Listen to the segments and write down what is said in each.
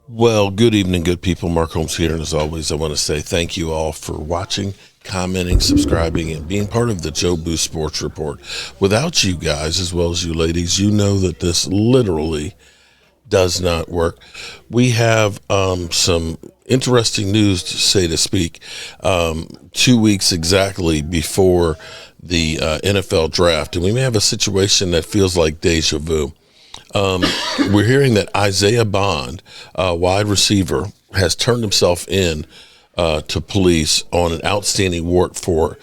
Well, good evening, good people. Mark Holmes here, and as always, I want to say thank you all for watching, commenting, subscribing, and being part of the Joe Boost Sports Report. Without you guys, as well as you ladies, you know that this literally does not work. We have some interesting news to say to speak. 2 weeks exactly before the NFL draft, and we may have a situation that feels like deja vu. We're hearing that Isaiah Bond, a wide receiver, has turned himself in to police on an outstanding warrant for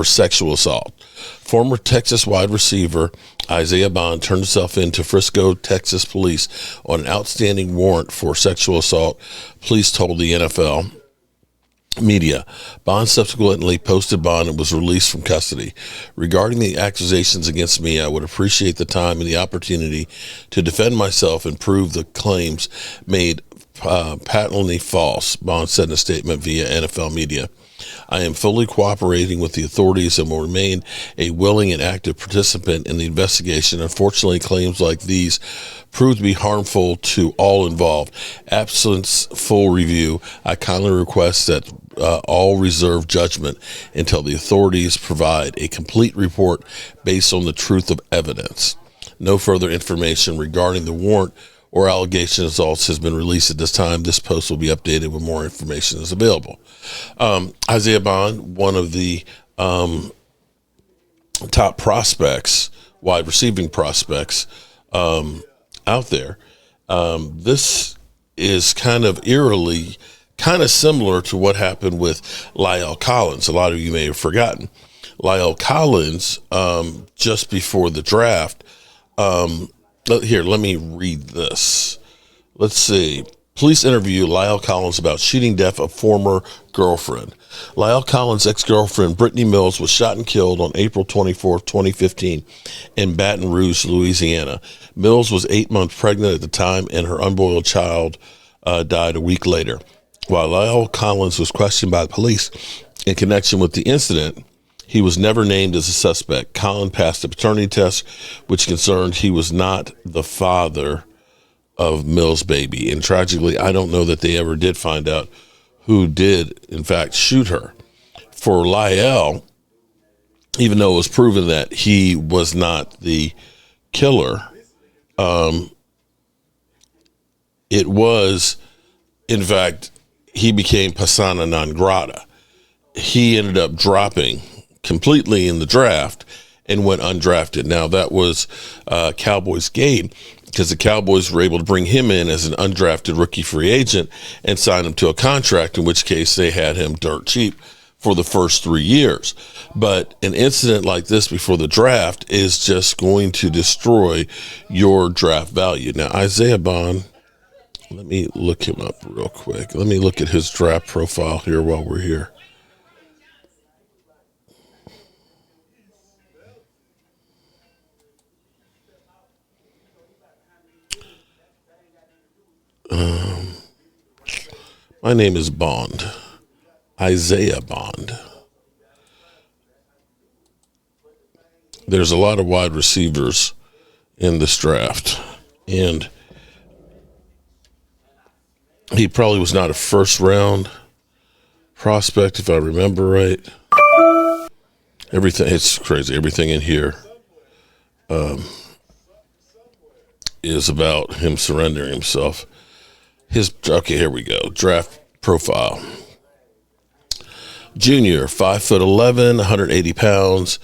sexual assault. Former Texas wide receiver Isaiah Bond turned himself in to Frisco, Texas police on an outstanding warrant for sexual assault, police told the NFL media. Bond subsequently posted bond and was released from custody. Regarding the accusations against me, I would appreciate the time and the opportunity to defend myself and prove the claims made patently false, Bond said in a statement via NFL media. I am fully cooperating with the authorities and will remain a willing and active participant in the investigation. Unfortunately, claims like these prove to be harmful to all involved. Absent full review, I kindly request that all reserve judgment until the authorities provide a complete report based on the truth of evidence. No further information regarding the warrant or allegation results has been released at this time. This post will be updated when more information is available. Isaiah Bond, one of the top prospects, wide receiving prospects out there. This is kind of eerily, kind of similar to what happened with Lyle Collins. A lot of you may have forgotten. Lyle Collins, just before the draft, here, let me read this. Let's see. Police interview Lyle Collins about shooting death a former girlfriend. Lyle Collins' ex-girlfriend, Brittany Mills, was shot and killed on April 24, 2015 in Baton Rouge, Louisiana. Mills was 8 months pregnant at the time, and her unborn child died a week later. While Lyle Collins was questioned by the police in connection with the incident, he was never named as a suspect. Collins passed a paternity test, which concerned he was not the father of Mills' baby. And tragically, I don't know that they ever did find out who did, in fact, shoot her. For Lyle, even though it was proven that he was not the killer, it was, in fact, he became persona non grata. He ended up dropping completely in the draft and went undrafted. Now, that was Cowboys' game because the Cowboys were able to bring him in as an undrafted rookie free agent and sign him to a contract, in which case they had him dirt cheap for the first 3 years. But an incident like this before the draft is just going to destroy your draft value. Now, Isaiah Bond, let me look him up real quick. Let me look at his draft profile here while we're here. My name is Bond, Isaiah Bond. There's a lot of wide receivers in this draft, and he probably was not a first round prospect, if I remember right. Everything, it's crazy. Everything in here is about him surrendering himself. Okay, here we go. Draft profile. Junior, 5'11", 180 pounds.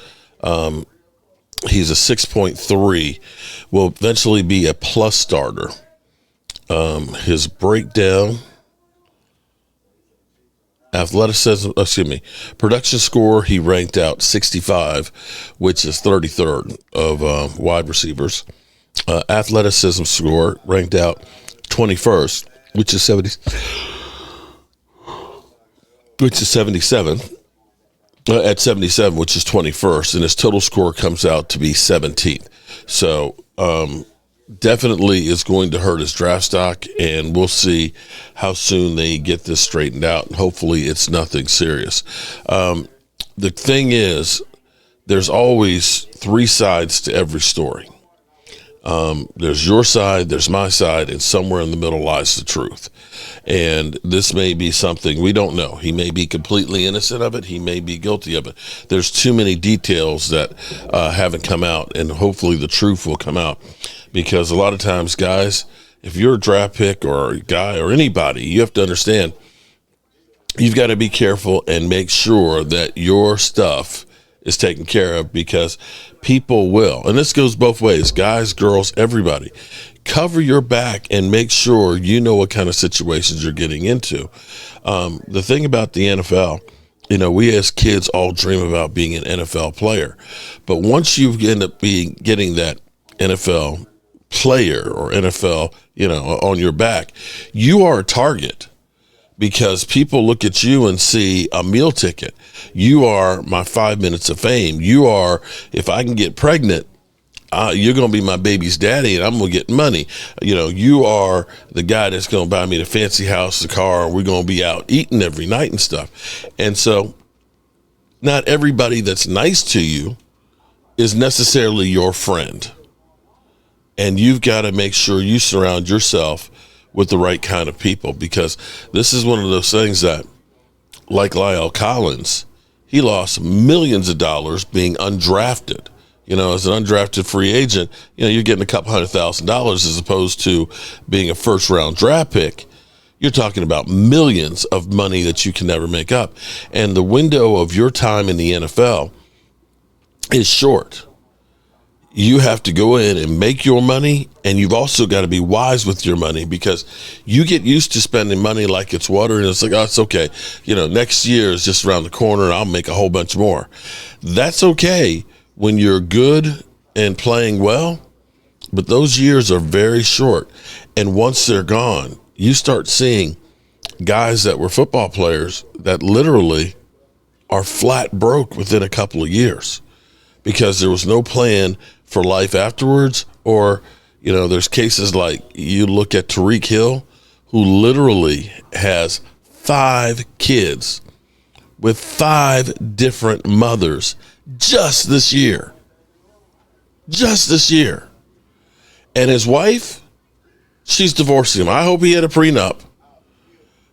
He's a 6.3. Will eventually be a plus starter. His breakdown, production score, he ranked out 65, which is 33rd of wide receivers. Athleticism score ranked out 21st, which is 77. At 77, which is 21st, and his total score comes out to be 17th. So definitely is going to hurt his draft stock, and we'll see how soon they get this straightened out, and hopefully it's nothing serious. The thing is, there's always three sides to every story. There's your side, there's my side, and somewhere in the middle lies the truth. And this may be something we don't know. He may be completely innocent of it. He may be guilty of it. There's too many details that haven't come out, and hopefully the truth will come out. Because a lot of times, guys, if you're a draft pick or a guy or anybody, you have to understand you've got to be careful and make sure that your stuff is taken care of, because people will, and this goes both ways, guys, girls, everybody, cover your back and make sure you know what kind of situations you're getting into. The thing about the NFL, we as kids all dream about being an NFL player, but once you end up getting that NFL player or NFL, on your back, you are a target. Because people look at you and see a meal ticket. You are my 5 minutes of fame. You are, if I can get pregnant, you're going to be my baby's daddy and I'm going to get money. You are the guy that's going to buy me the fancy house, the car, and we're going to be out eating every night and stuff. And so not everybody that's nice to you is necessarily your friend. And you've got to make sure you surround yourself with the right kind of people, because this is one of those things that, like Lyle Collins, he lost millions of dollars being undrafted. As an undrafted free agent, you're getting a couple $100,000 as opposed to being a first round draft pick. You're talking about millions of money that you can never make up. And the window of your time in the NFL is short. You have to go in and make your money, and you've also got to be wise with your money, because you get used to spending money like it's water, and it's like, oh, it's okay. Next year is just around the corner and I'll make a whole bunch more. That's okay when you're good and playing well, but those years are very short. And once they're gone, you start seeing guys that were football players that literally are flat broke within a couple of years, because there was no plan for life afterwards. Or, there's cases like, you look at Tyreek Hill, who literally has 5 kids with 5 different mothers just this year. And his wife, she's divorcing him. I hope he had a prenup,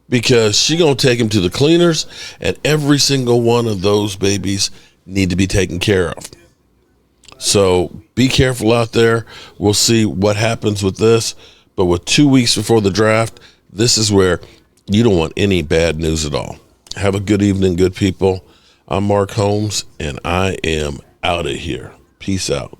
because she's going to take him to the cleaners, and every single one of those babies need to be taken care of. So be careful out there. We'll see what happens with this. But with 2 weeks before the draft, this is where you don't want any bad news at all. Have a good evening, good people. I'm Mark Holmes, and I am out of here. Peace out.